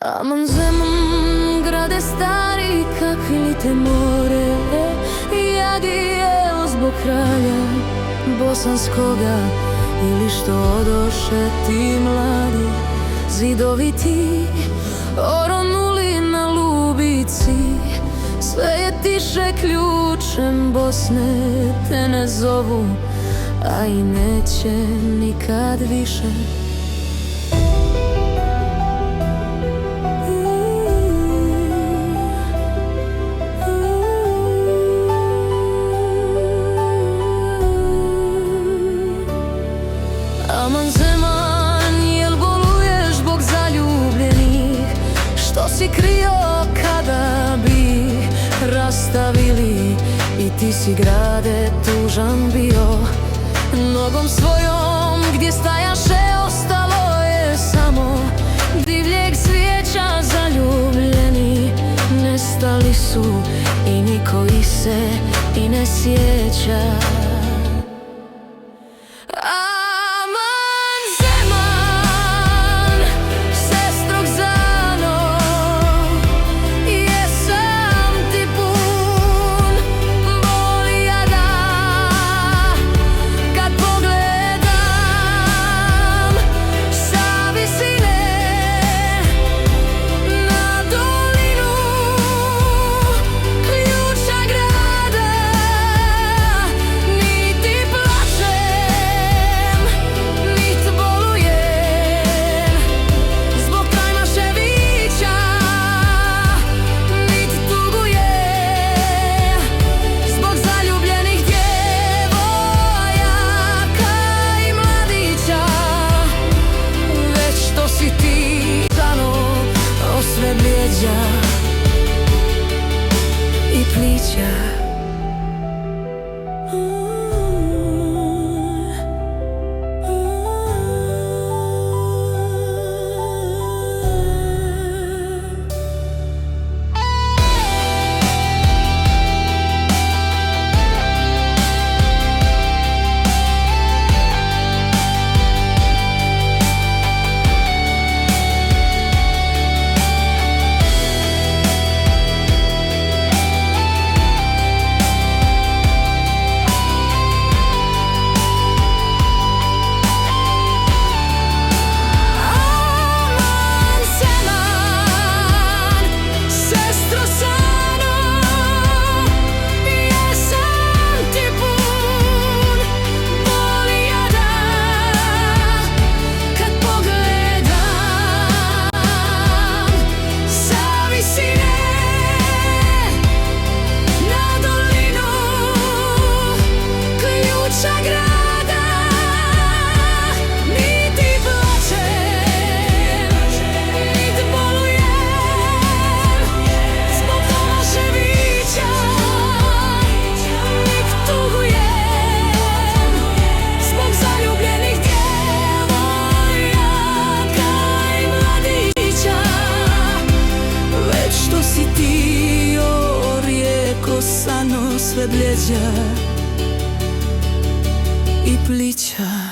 Aman zemun, grade stari, kakvi te more. Jadi evo zbog kralja bosanskoga, ili što odoše ti mladi zidovi ti, oronuli na lubici. Sve je tiše, ključem Bosne te ne zovu, a i neće nikad više. Aman Zeman, jel boluješ zbog zaljubljenih, što si krio kada bi rastavili, i ti si grade tužan bio. Nogom svojom gdje stajaše ostalo je samo divljeg svijeća. Zaljubljeni nestali su i niko ih se i ne sjeća. I plića. Sve bljeđa i plića.